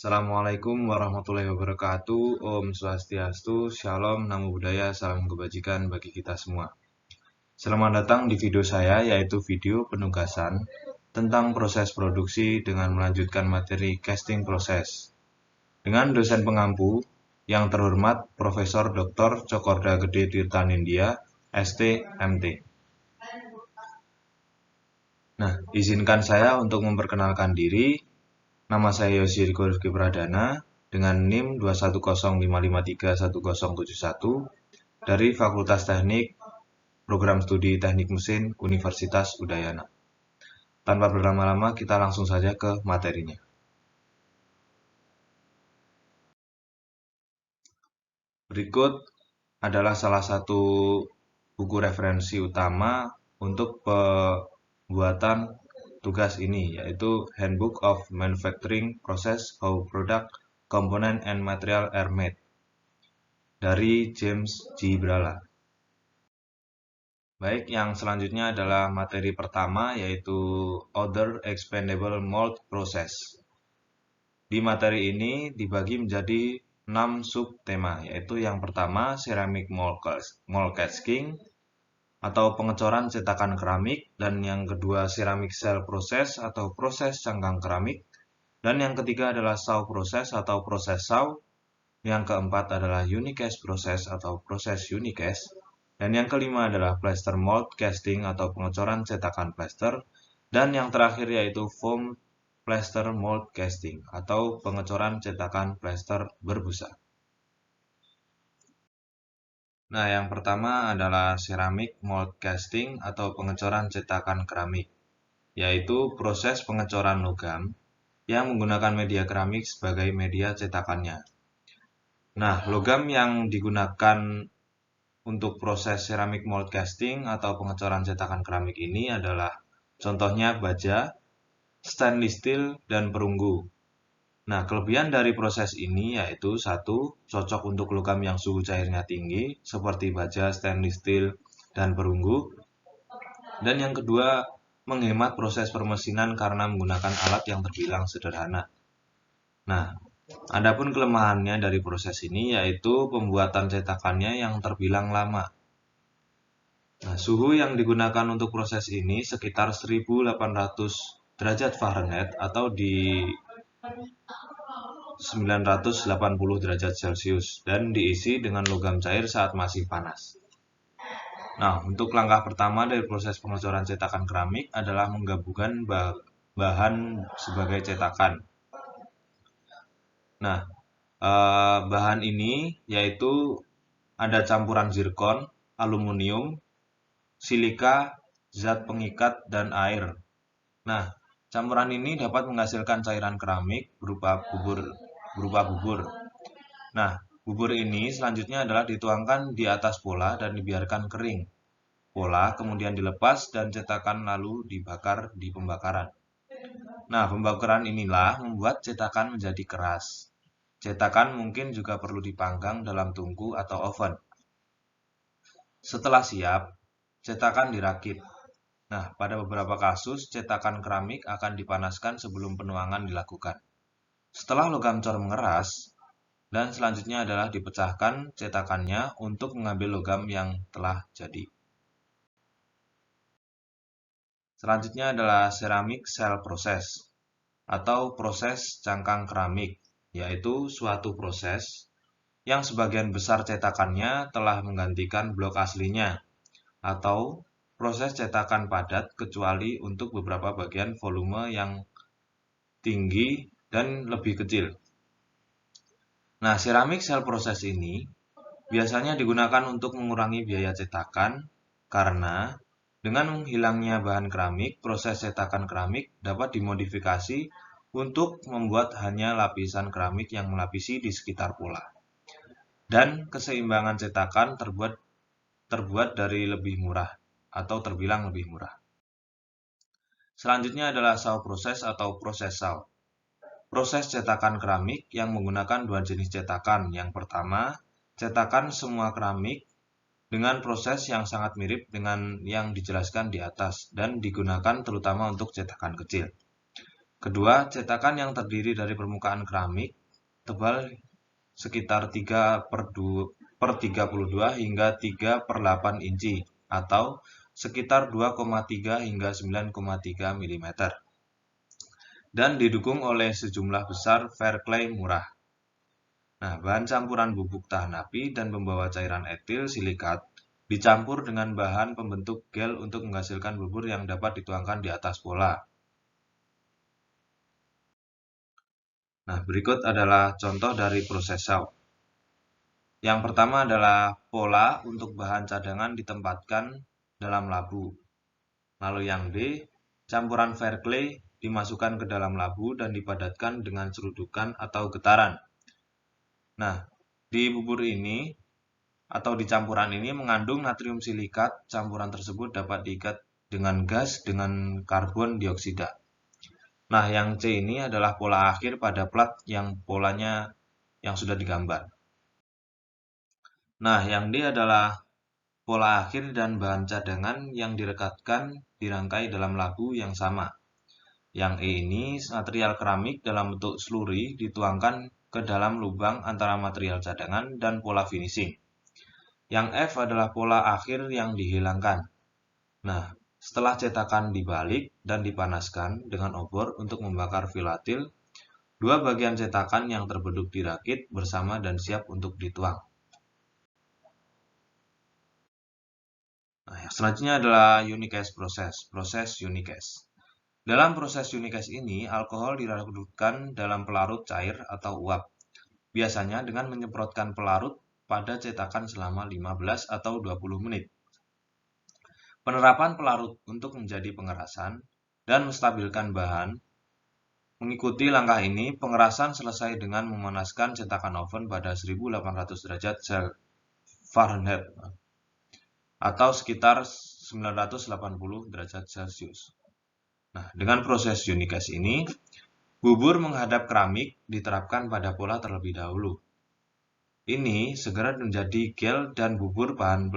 Assalamualaikum warahmatullahi wabarakatuh. Om Swastiastu, Shalom, Namo Buddhaya, salam kebajikan bagi kita semua. Selamat datang di video saya, yaitu video penugasan tentang proses produksi dengan melanjutkan materi casting proses. Dengan dosen pengampu yang terhormat Profesor Dr. Cokorda Gede Tirtanindya, ST, MT. Nah, izinkan saya untuk memperkenalkan diri. Nama saya Yosi Riko Rifki Pradana dengan NIM 21055311071 dari Fakultas Teknik Program Studi Teknik Mesin Universitas Udayana. Tanpa berlama-lama, kita langsung saja ke materinya. Berikut adalah salah satu buku referensi utama untuk pembuatan tugas ini, yaitu Handbook of Manufacturing Process How Product, Component and Material are Made dari James G. Brala. Baik, yang selanjutnya adalah materi pertama, yaitu Other Expandable Mold Process. Di materi ini dibagi menjadi 6 subtema, yaitu yang pertama Ceramic Mold Casting atau pengecoran cetakan keramik, dan yang kedua Ceramic Cell Process atau proses cangkang keramik, dan yang ketiga adalah Saw Process atau proses saw, yang keempat adalah Unicast Process atau proses unicast, dan yang kelima adalah Plaster Mold Casting atau pengecoran cetakan plaster, dan yang terakhir yaitu Foam Plaster Mold Casting atau pengecoran cetakan plaster berbusa. Nah, yang pertama adalah Ceramic Mold Casting atau pengecoran cetakan keramik, yaitu proses pengecoran logam yang menggunakan media keramik sebagai media cetakannya. Nah, logam yang digunakan untuk proses ceramic mold casting atau pengecoran cetakan keramik ini adalah contohnya baja, stainless steel, dan perunggu. Nah, kelebihan dari proses ini yaitu satu, cocok untuk logam yang suhu cairnya tinggi seperti baja, stainless steel, dan perunggu. Dan yang kedua, menghemat proses permesinan karena menggunakan alat yang terbilang sederhana. Nah, adapun kelemahannya dari proses ini yaitu pembuatan cetakannya yang terbilang lama. Nah, suhu yang digunakan untuk proses ini sekitar 1800 derajat Fahrenheit atau di 980 derajat Celcius dan diisi dengan logam cair saat masih panas. Nah, untuk langkah pertama dari proses pengecoran cetakan keramik adalah menggabungkan bahan sebagai cetakan. Nah, bahan ini yaitu ada campuran zirkon, aluminium, silika, zat pengikat, dan air. Nah, campuran ini dapat menghasilkan cairan keramik berupa bubur. Nah, bubur ini selanjutnya adalah dituangkan di atas pola dan dibiarkan kering. Pola kemudian dilepas dan cetakan lalu dibakar di pembakaran. Nah, pembakaran inilah membuat cetakan menjadi keras. Cetakan mungkin juga perlu dipanggang dalam tungku atau oven. Setelah siap, cetakan dirakit. Nah, pada beberapa kasus, cetakan keramik akan dipanaskan sebelum penuangan dilakukan. Setelah logam cor mengeras, dan selanjutnya adalah dipecahkan cetakannya untuk mengambil logam yang telah jadi. Selanjutnya adalah Ceramic Cell Process atau proses cangkang keramik, yaitu suatu proses yang sebagian besar cetakannya telah menggantikan blok aslinya, atau proses cetakan padat kecuali untuk beberapa bagian volume yang tinggi dan lebih kecil. Nah, ceramic cell process ini biasanya digunakan untuk mengurangi biaya cetakan karena dengan hilangnya bahan keramik, proses cetakan keramik dapat dimodifikasi untuk membuat hanya lapisan keramik yang melapisi di sekitar pola. Dan keseimbangan cetakan terbuat dari lebih murah atau terbilang lebih murah. Selanjutnya adalah saw proses atau proses saw. Proses cetakan keramik yang menggunakan dua jenis cetakan. Yang pertama, cetakan semua keramik dengan proses yang sangat mirip dengan yang dijelaskan di atas dan digunakan terutama untuk cetakan kecil. Kedua, cetakan yang terdiri dari permukaan keramik tebal sekitar 3/32 hingga 3/8 inci atau sekitar 2,3 hingga 9,3 mm dan didukung oleh sejumlah besar verklay murah. Nah, bahan campuran bubuk tahan api dan pembawa cairan etil silikat dicampur dengan bahan pembentuk gel untuk menghasilkan bubur yang dapat dituangkan di atas pola. Nah, berikut adalah contoh dari proses saut. Yang pertama adalah pola untuk bahan cadangan ditempatkan dalam labu. Lalu yang D, campuran verklay dimasukkan ke dalam labu dan dipadatkan dengan cerudukan atau getaran. Nah, di bubur ini atau di campuran ini mengandung natrium silikat. Campuran tersebut dapat diikat dengan gas dengan karbon dioksida. Nah, yang C ini adalah pola akhir pada plat yang polanya yang sudah digambar. Nah, yang D adalah pola akhir dan bahan cadangan yang direkatkan dirangkai dalam labu yang sama. Yang E ini material keramik dalam bentuk slurry dituangkan ke dalam lubang antara material cadangan dan pola finishing. Yang F adalah pola akhir yang dihilangkan. Nah, setelah cetakan dibalik dan dipanaskan dengan obor untuk membakar filatil, dua bagian cetakan yang terbentuk dirakit bersama dan siap untuk dituang. Nah, yang selanjutnya adalah unicase proses unicase. Dalam proses unicase ini, alkohol dilarutkan dalam pelarut cair atau uap, biasanya dengan menyemprotkan pelarut pada cetakan selama 15 atau 20 menit. Penerapan pelarut untuk menjadi pengerasan dan menstabilkan bahan. Mengikuti langkah ini, pengerasan selesai dengan memanaskan cetakan oven pada 1800 derajat Fahrenheit atau sekitar 980 derajat Celcius. Nah, dengan proses unicase ini, bubur menghadap keramik diterapkan pada pola terlebih dahulu. Ini segera menjadi gel dan bubur bahan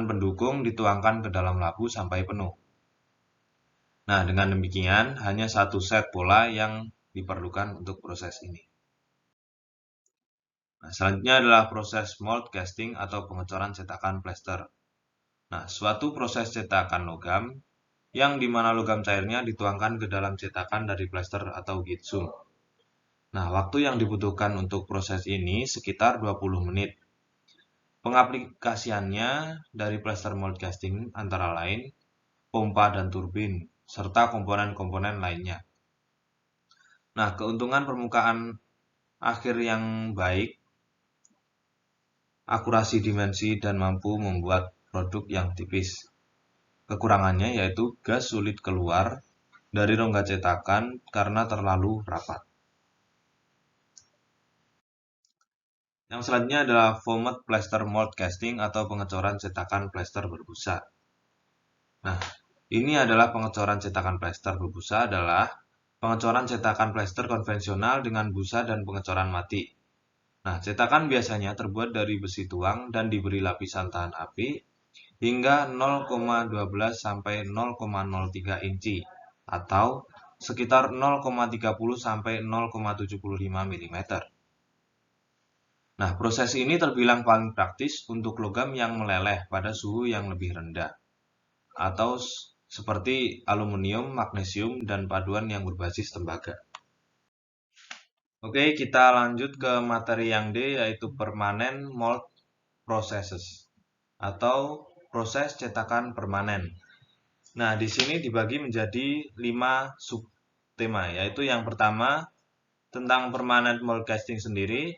pendukung dituangkan ke dalam labu sampai penuh. Nah, dengan demikian hanya satu set pola yang diperlukan untuk proses ini. Nah, selanjutnya adalah proses mold casting atau pengecoran cetakan plester. Nah, suatu proses cetakan logam yang dimana logam cairnya dituangkan ke dalam cetakan dari plester atau gitsum. Nah, waktu yang dibutuhkan untuk proses ini sekitar 20 menit. Pengaplikasiannya dari plester mold casting antara lain pompa dan turbin, serta komponen-komponen lainnya. Nah, keuntungan permukaan akhir yang baik, akurasi dimensi, dan mampu membuat produk yang tipis. Kekurangannya yaitu gas sulit keluar dari rongga cetakan karena terlalu rapat. Yang selanjutnya adalah foamed plaster mold casting atau pengecoran cetakan plester berbusa. Nah, ini adalah pengecoran cetakan plester berbusa adalah pengecoran cetakan plester konvensional dengan busa dan pengecoran mati. Nah, cetakan biasanya terbuat dari besi tuang dan diberi lapisan tahan api hingga 0,12 sampai 0,03 inci atau sekitar 0,30 sampai 0,75 mm. Nah, proses ini terbilang paling praktis untuk logam yang meleleh pada suhu yang lebih rendah atau seperti aluminium, magnesium, dan paduan yang berbasis tembaga. Oke, kita lanjut ke materi yang D, yaitu permanent mold processes atau proses cetakan permanen. Nah, di sini dibagi menjadi 5 subtema, yaitu yang pertama tentang permanent mold casting sendiri,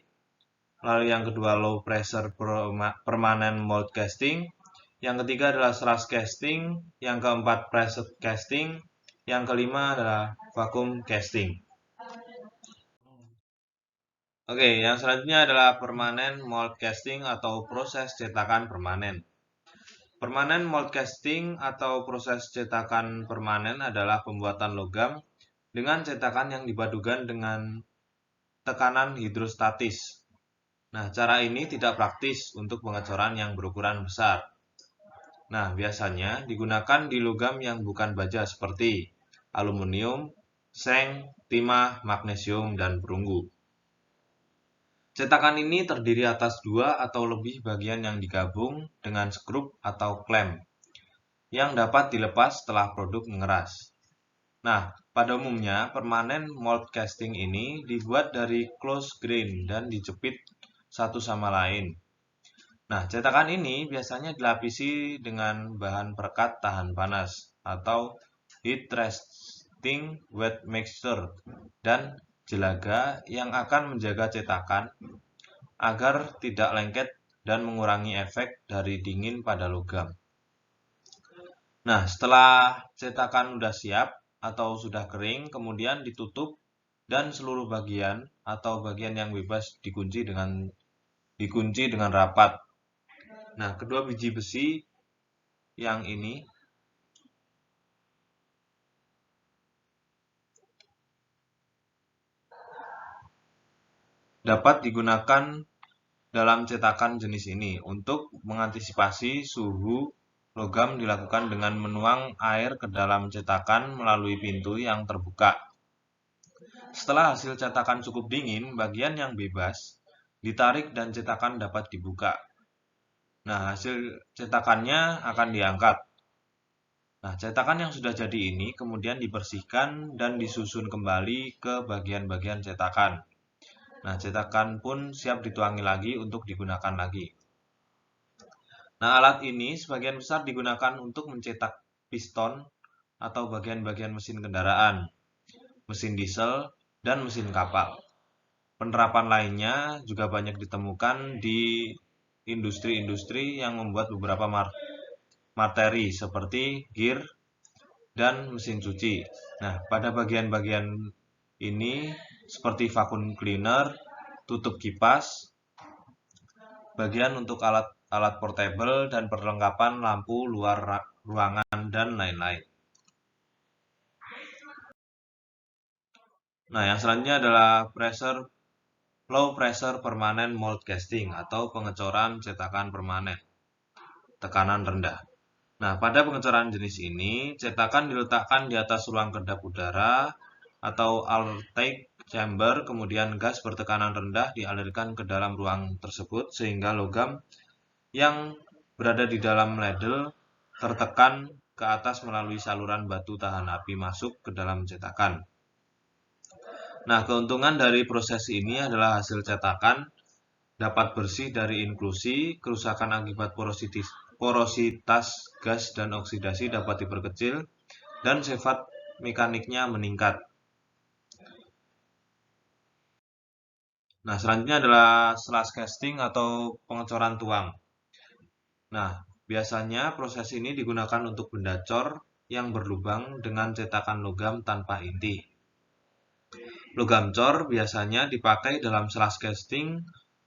lalu yang kedua low pressure permanent mold casting, yang ketiga adalah thrust casting, yang keempat pressure casting, yang kelima adalah vacuum casting. Oke, yang selanjutnya adalah permanent mold casting atau proses cetakan permanen. Permanent mold casting atau proses cetakan permanen adalah pembuatan logam dengan cetakan yang dipadukan dengan tekanan hidrostatis. Nah, cara ini tidak praktis untuk pengecoran yang berukuran besar. Nah, biasanya digunakan di logam yang bukan baja seperti aluminium, seng, timah, magnesium, dan perunggu. Cetakan ini terdiri atas 2 atau lebih bagian yang digabung dengan skrup atau klem yang dapat dilepas setelah produk mengeras. Nah, pada umumnya permanen mold casting ini dibuat dari close grain dan dijepit satu sama lain. Nah, cetakan ini biasanya dilapisi dengan bahan perekat tahan panas atau heat resisting wet mixture dan jelaga yang akan menjaga cetakan agar tidak lengket dan mengurangi efek dari dingin pada logam. Nah, setelah cetakan sudah siap atau sudah kering, kemudian ditutup dan seluruh bagian atau bagian yang bebas dikunci dengan rapat. Nah, kedua biji besi yang ini dapat digunakan dalam cetakan jenis ini untuk mengantisipasi suhu logam dilakukan dengan menuang air ke dalam cetakan melalui pintu yang terbuka. Setelah hasil cetakan cukup dingin, bagian yang bebas ditarik dan cetakan dapat dibuka. Nah, hasil cetakannya akan diangkat. Nah, cetakan yang sudah jadi ini kemudian dibersihkan dan disusun kembali ke bagian-bagian cetakan. Nah, cetakan pun siap dituangi lagi untuk digunakan lagi. Nah, alat ini sebagian besar digunakan untuk mencetak piston atau bagian-bagian mesin kendaraan, mesin diesel, dan mesin kapal. Penerapan lainnya juga banyak ditemukan di industri-industri yang membuat beberapa materi seperti gear dan mesin cuci. Nah, pada bagian-bagian ini seperti vacuum cleaner, tutup kipas, bagian untuk alat portable dan perlengkapan lampu luar ruangan dan lain-lain. Nah, yang selanjutnya adalah low pressure permanent mold casting atau pengecoran cetakan permanen, tekanan rendah. Nah, pada pengecoran jenis ini, cetakan diletakkan di atas ruang kedap udara atau airtight chamber, kemudian gas bertekanan rendah dialirkan ke dalam ruang tersebut sehingga logam yang berada di dalam ladle tertekan ke atas melalui saluran batu tahan api masuk ke dalam cetakan. Nah, keuntungan dari proses ini adalah hasil cetakan dapat bersih dari inklusi, kerusakan akibat porositas gas dan oksidasi dapat diperkecil, dan sifat mekaniknya meningkat. Nah, selanjutnya adalah slash casting atau pengecoran tuang. Nah, biasanya proses ini digunakan untuk benda cor yang berlubang dengan cetakan logam tanpa inti. Logam cor biasanya dipakai dalam slash casting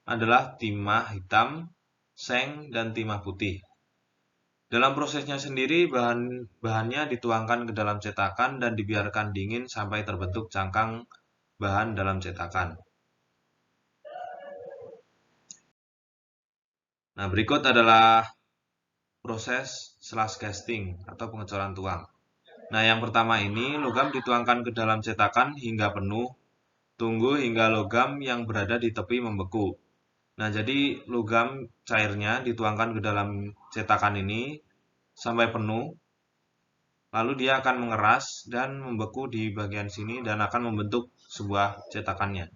adalah timah hitam, seng, dan timah putih. Dalam prosesnya sendiri, bahannya dituangkan ke dalam cetakan dan dibiarkan dingin sampai terbentuk cangkang bahan dalam cetakan. Nah, berikut adalah proses slash casting atau pengecoran tuang. Nah, yang pertama ini, logam dituangkan ke dalam cetakan hingga penuh. Tunggu hingga logam yang berada di tepi membeku. Nah, jadi logam cairnya dituangkan ke dalam cetakan ini sampai penuh. Lalu dia akan mengeras dan membeku di bagian sini dan akan membentuk sebuah cetakannya.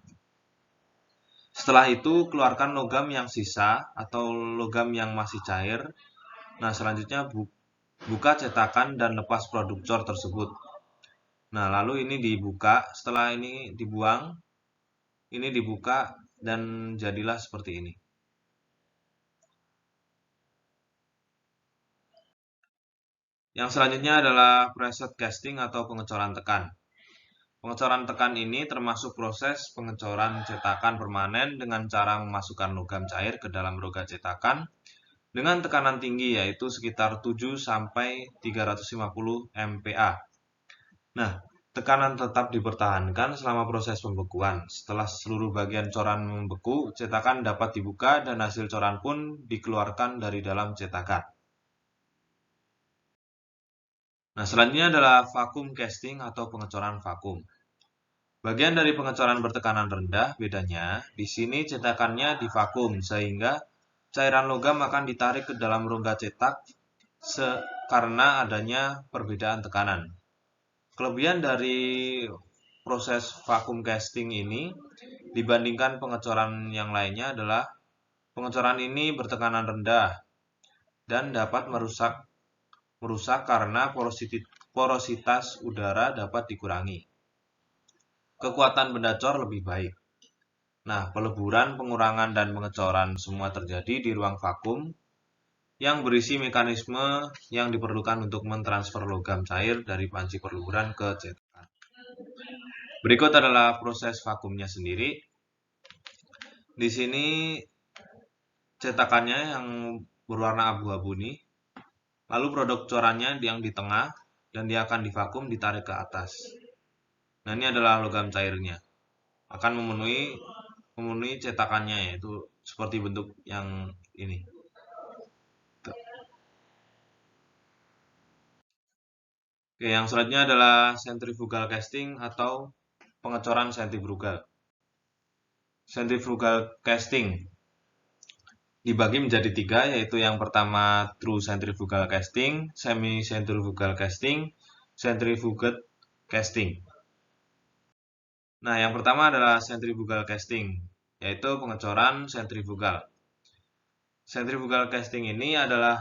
Setelah itu, keluarkan logam yang sisa atau logam yang masih cair. Nah, selanjutnya buka cetakan dan lepas produk cor tersebut. Nah, lalu ini dibuka, setelah ini dibuang, ini dibuka dan jadilah seperti ini. Yang selanjutnya adalah preset casting atau pengecoran tekan. Pengecoran tekan ini termasuk proses pengecoran cetakan permanen dengan cara memasukkan logam cair ke dalam rongga cetakan dengan tekanan tinggi yaitu sekitar 7-350 MPa. Nah, tekanan tetap dipertahankan selama proses pembekuan. Setelah seluruh bagian coran membeku, cetakan dapat dibuka dan hasil coran pun dikeluarkan dari dalam cetakan. Nah, selanjutnya adalah vacuum casting atau pengecoran vakum. Bagian dari pengecoran bertekanan rendah, bedanya di sini cetakannya divakum sehingga cairan logam akan ditarik ke dalam rongga cetak karena adanya perbedaan tekanan. Kelebihan dari proses vakum casting ini dibandingkan pengecoran yang lainnya adalah pengecoran ini bertekanan rendah dan dapat merusak karena porositas udara dapat dikurangi. Kekuatan benda-cor lebih baik. Nah, peleburan, pengurangan, dan pengecoran semua terjadi di ruang vakum yang berisi mekanisme yang diperlukan untuk mentransfer logam cair dari panci peleburan ke cetakan. Berikut adalah proses vakumnya sendiri. Di sini cetakannya yang berwarna abu-abu nih, lalu produk corannya yang di tengah, dan dia akan divakum ditarik ke atas. Nah, ini adalah logam cairnya. Akan memenuhi cetakannya, yaitu seperti bentuk yang ini. Oke, yang selanjutnya adalah centrifugal casting atau pengecoran sentrifugal. Centrifugal casting dibagi menjadi tiga, yaitu yang pertama true centrifugal casting, semi centrifugal casting, centrifugal casting. Nah, yang pertama adalah centrifugal casting, yaitu pengecoran sentrifugal. Centrifugal casting ini adalah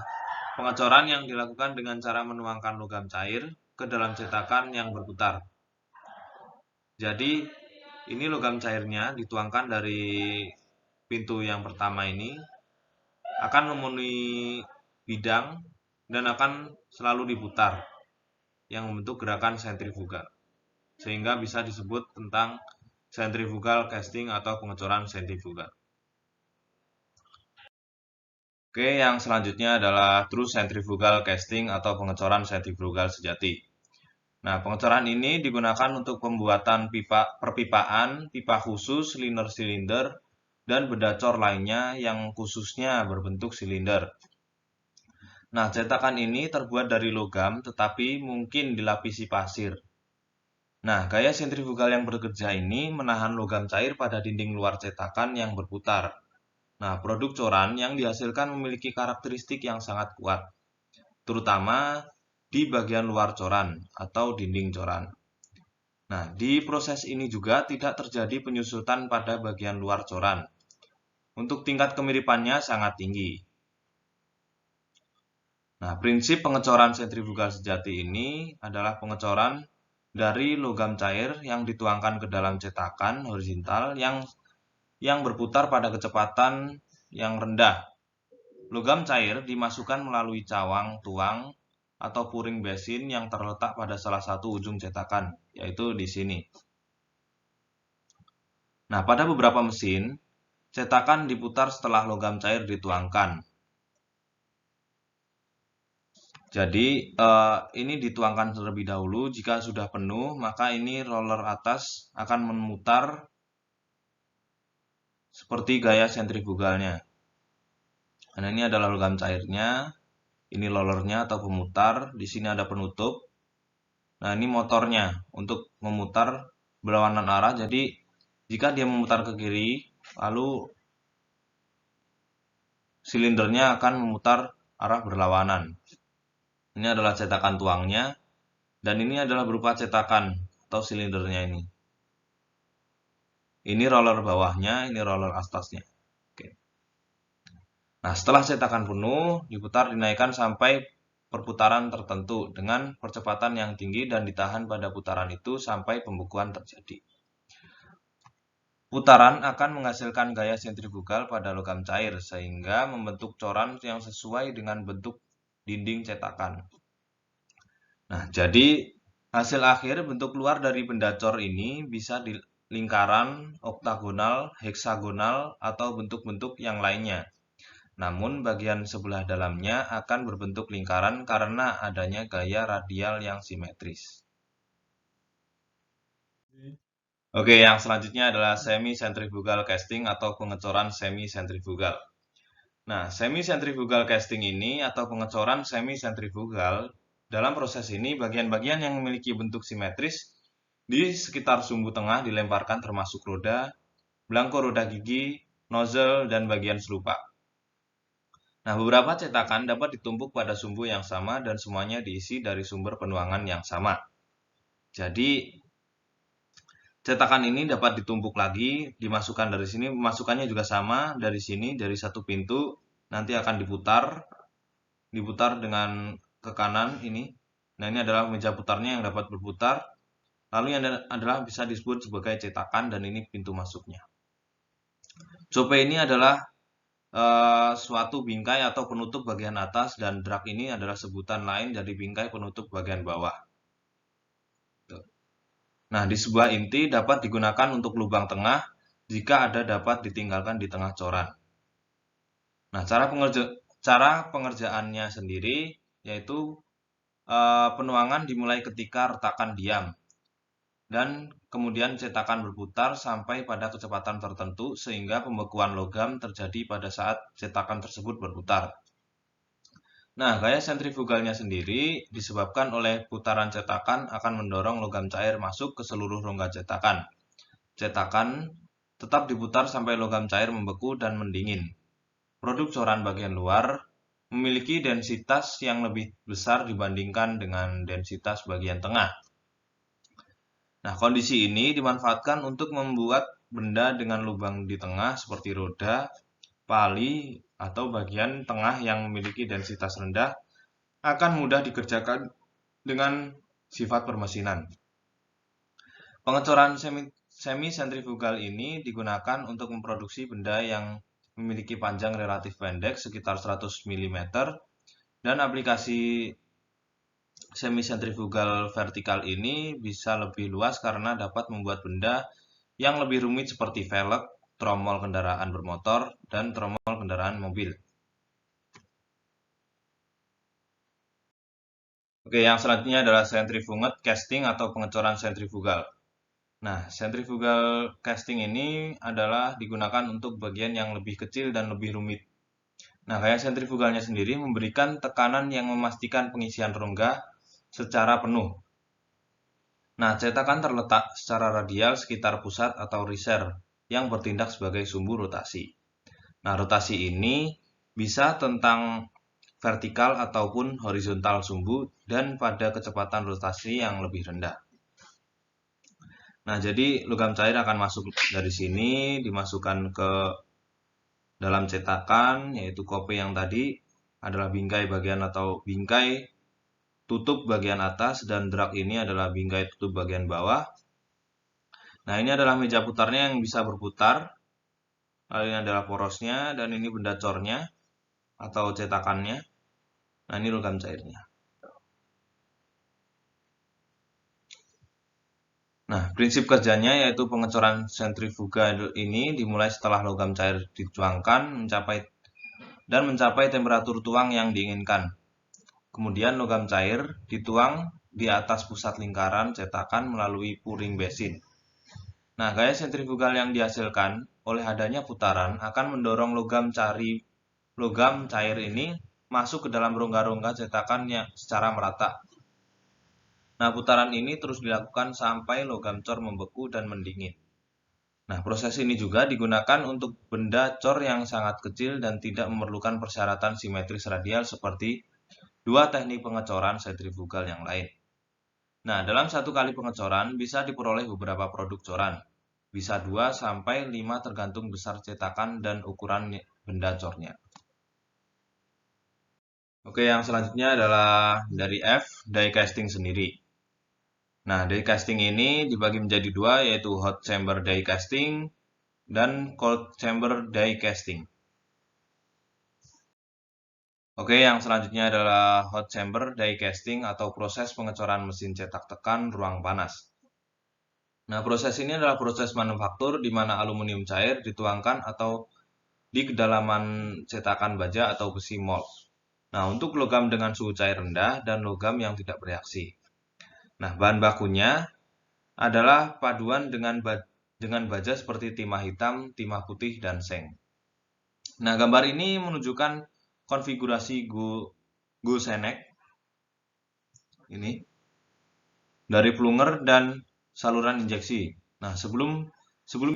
pengecoran yang dilakukan dengan cara menuangkan logam cair ke dalam cetakan yang berputar. Jadi, ini logam cairnya dituangkan dari pintu yang pertama ini, akan memenuhi bidang dan akan selalu diputar, yang membentuk gerakan sentrifugal. Sehingga bisa disebut tentang centrifugal casting atau pengecoran sentrifugal. Oke, yang selanjutnya adalah true centrifugal casting atau pengecoran sentrifugal sejati. Nah, pengecoran ini digunakan untuk pembuatan perpipaan, pipa khusus, silinder-silinder, dan benda cor lainnya yang khususnya berbentuk silinder. Nah, cetakan ini terbuat dari logam tetapi mungkin dilapisi pasir. Nah, gaya sentrifugal yang bekerja ini menahan logam cair pada dinding luar cetakan yang berputar. Nah, produk coran yang dihasilkan memiliki karakteristik yang sangat kuat, terutama di bagian luar coran atau dinding coran. Nah, di proses ini juga tidak terjadi penyusutan pada bagian luar coran. Untuk tingkat kemiripannya sangat tinggi. Nah, prinsip pengecoran sentrifugal sejati ini adalah pengecoran dari logam cair yang dituangkan ke dalam cetakan horizontal yang berputar pada kecepatan yang rendah. Logam cair dimasukkan melalui cawang tuang atau puring besin yang terletak pada salah satu ujung cetakan, yaitu di sini. Nah, pada beberapa mesin, cetakan diputar setelah logam cair dituangkan. Jadi, ini dituangkan terlebih dahulu. Jika sudah penuh, maka ini roller atas akan memutar seperti gaya sentrifugalnya. Nah, ini adalah logam cairnya. Ini rollernya atau pemutar. Di sini ada penutup. Nah, ini motornya untuk memutar berlawanan arah. Jadi, jika dia memutar ke kiri, lalu silindernya akan memutar arah berlawanan. Ini adalah cetakan tuangnya. Dan ini adalah berupa cetakan atau silindernya ini. Ini roller bawahnya, ini roller atasnya. Oke. Nah, setelah cetakan penuh, diputar dinaikkan sampai perputaran tertentu dengan percepatan yang tinggi dan ditahan pada putaran itu sampai pembekuan terjadi. Putaran akan menghasilkan gaya sentrifugal pada logam cair sehingga membentuk coran yang sesuai dengan bentuk dinding cetakan. Nah, jadi hasil akhir bentuk luar dari benda cor ini bisa di lingkaran, oktagonal, heksagonal, atau bentuk-bentuk yang lainnya. Namun bagian sebelah dalamnya akan berbentuk lingkaran karena adanya gaya radial yang simetris. Oke, yang selanjutnya adalah semi-centrifugal casting atau pengecoran semi-centrifugal. Nah, semi-centrifugal casting ini atau pengecoran semi-centrifugal, dalam proses ini bagian-bagian yang memiliki bentuk simetris Di sekitar sumbu tengah dilemparkan termasuk roda, belangko roda gigi, nozzle, dan bagian selupa. Nah, beberapa cetakan dapat ditumpuk pada sumbu yang sama dan semuanya diisi dari sumber penuangan yang sama. Jadi, cetakan ini dapat ditumpuk lagi, dimasukkan dari sini, masukannya juga sama, dari sini, dari satu pintu, nanti akan diputar dengan ke kanan ini. Nah, ini adalah meja putarnya yang dapat berputar. Lalu yang adalah bisa disebut sebagai cetakan dan ini pintu masuknya. Cope ini adalah suatu bingkai atau penutup bagian atas dan drak ini adalah sebutan lain dari bingkai penutup bagian bawah. Nah, di sebuah inti dapat digunakan untuk lubang tengah jika ada dapat ditinggalkan di tengah coran. Nah, cara pengerjaannya sendiri yaitu penuangan dimulai ketika retakan diam dan kemudian cetakan berputar sampai pada kecepatan tertentu sehingga pembekuan logam terjadi pada saat cetakan tersebut berputar. Nah, gaya sentrifugalnya sendiri disebabkan oleh putaran cetakan akan mendorong logam cair masuk ke seluruh rongga cetakan. Cetakan tetap diputar sampai logam cair membeku dan mendingin. Produk coran bagian luar memiliki densitas yang lebih besar dibandingkan dengan densitas bagian tengah. Nah, kondisi ini dimanfaatkan untuk membuat benda dengan lubang di tengah seperti roda, pali, atau bagian tengah yang memiliki densitas rendah akan mudah dikerjakan dengan sifat permesinan. Pengecoran semi-sentrifugal ini digunakan untuk memproduksi benda yang memiliki panjang relatif pendek sekitar 100 mm dan aplikasi semi-sentrifugal vertikal ini bisa lebih luas karena dapat membuat benda yang lebih rumit seperti velg, tromol kendaraan bermotor, dan tromol kendaraan mobil. Oke, yang selanjutnya adalah centrifugal casting atau pengecoran sentrifugal. Nah, centrifugal casting ini adalah digunakan untuk bagian yang lebih kecil dan lebih rumit. Nah, gaya sentrifugalnya sendiri memberikan tekanan yang memastikan pengisian rongga secara penuh. Nah, cetakan terletak secara radial sekitar pusat atau riser yang bertindak sebagai sumbu rotasi. Nah, rotasi ini bisa tentang vertikal ataupun horizontal sumbu dan pada kecepatan rotasi yang lebih rendah. Nah, jadi logam cair akan masuk dari sini, dimasukkan ke dalam cetakan, yaitu kopi yang tadi adalah bingkai bagian atau bingkai tutup bagian atas dan drak ini adalah bingkai tutup bagian bawah. Nah, ini adalah meja putarnya yang bisa berputar. Lalu ini adalah porosnya dan ini benda cornya atau cetakannya. Nah, ini logam cairnya. Nah, prinsip kerjanya yaitu pengecoran sentrifugal ini dimulai setelah logam cair dituangkan mencapai temperatur tuang yang diinginkan. Kemudian logam cair dituang di atas pusat lingkaran cetakan melalui puring basin. Nah, gaya sentrifugal yang dihasilkan oleh adanya putaran akan mendorong logam cair ini masuk ke dalam rongga-rongga cetakan yang secara merata. Nah, putaran ini terus dilakukan sampai logam cor membeku dan mendingin. Nah, proses ini juga digunakan untuk benda cor yang sangat kecil dan tidak memerlukan persyaratan simetris radial seperti dua teknik pengecoran sentrifugal yang lain. Nah, dalam satu kali pengecoran bisa diperoleh beberapa produk coran. Bisa 2 sampai 5 tergantung besar cetakan dan ukuran benda cornya. Oke, yang selanjutnya adalah dari F, die casting sendiri. Nah, die casting ini dibagi menjadi dua, yaitu hot chamber die casting dan cold chamber die casting. Oke, yang selanjutnya adalah hot chamber die casting atau proses pengecoran mesin cetak tekan ruang panas. Nah, proses ini adalah proses manufaktur di mana aluminium cair dituangkan atau di kedalaman cetakan baja atau besi mold. Nah, untuk logam dengan suhu cair rendah dan logam yang tidak bereaksi. Nah, bahan bakunya adalah paduan dengan baja seperti timah hitam, timah putih, dan seng. Nah, gambar ini menunjukkan konfigurasi Gulsenek ini dari plunger dan saluran injeksi. Nah, sebelum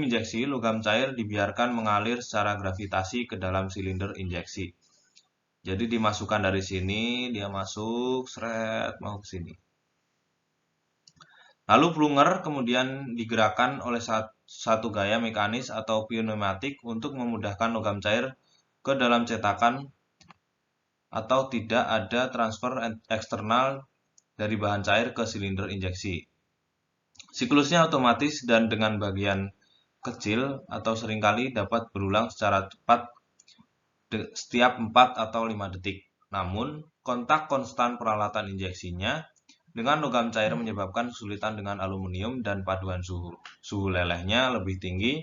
injeksi, logam cair dibiarkan mengalir secara gravitasi ke dalam silinder injeksi. Jadi dimasukkan dari sini, dia masuk, seret, mau ke sini. Lalu plunger kemudian digerakkan oleh satu gaya mekanis atau pneumatik untuk memudahkan logam cair ke dalam cetakan atau tidak ada transfer eksternal dari bahan cair ke silinder injeksi. Siklusnya otomatis dan dengan bagian kecil atau seringkali dapat berulang secara cepat setiap 4 atau 5 detik. Namun, kontak konstan peralatan injeksinya dengan logam cair menyebabkan kesulitan dengan aluminium dan paduan suhu lelehnya lebih tinggi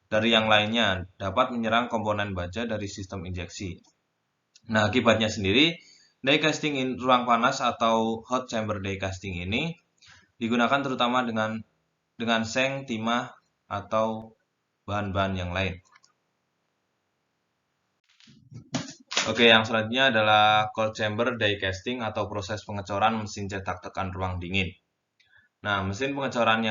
dari yang lainnya, dapat menyerang komponen baja dari sistem injeksi. Nah, akibatnya sendiri, die casting ruang panas atau hot chamber die casting ini digunakan terutama dengan seng, timah, atau bahan-bahan yang lain. Oke, yang selanjutnya adalah cold chamber die casting atau proses pengecoran mesin cetak tekan ruang dingin. Nah, mesin pengecoran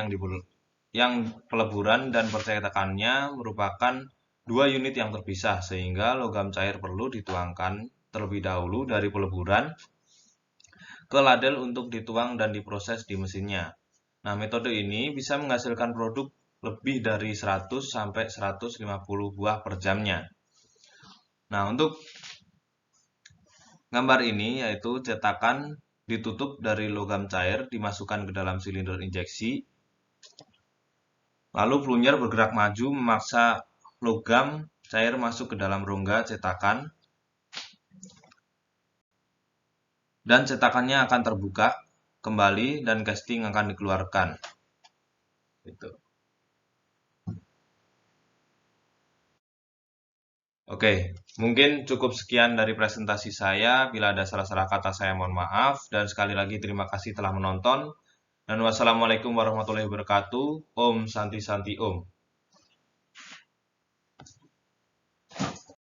yang peleburan dan percetakannya merupakan dua unit yang terpisah, sehingga logam cair perlu dituangkan terlebih dahulu dari peleburan ke ladel untuk dituang dan diproses di mesinnya. Nah, metode ini bisa menghasilkan produk lebih dari 100 sampai 150 buah per jamnya. Nah, untuk gambar ini yaitu cetakan ditutup dari logam cair dimasukkan ke dalam silinder injeksi. Lalu plunger bergerak maju memaksa logam cair masuk ke dalam rongga cetakan. Dan cetakannya akan terbuka kembali dan casting akan dikeluarkan. Gitu. Oke, mungkin cukup sekian dari presentasi saya. Bila ada salah-salah kata saya mohon maaf. Dan sekali lagi terima kasih telah menonton. Dan wassalamualaikum warahmatullahi wabarakatuh. Om Santi Santi Om.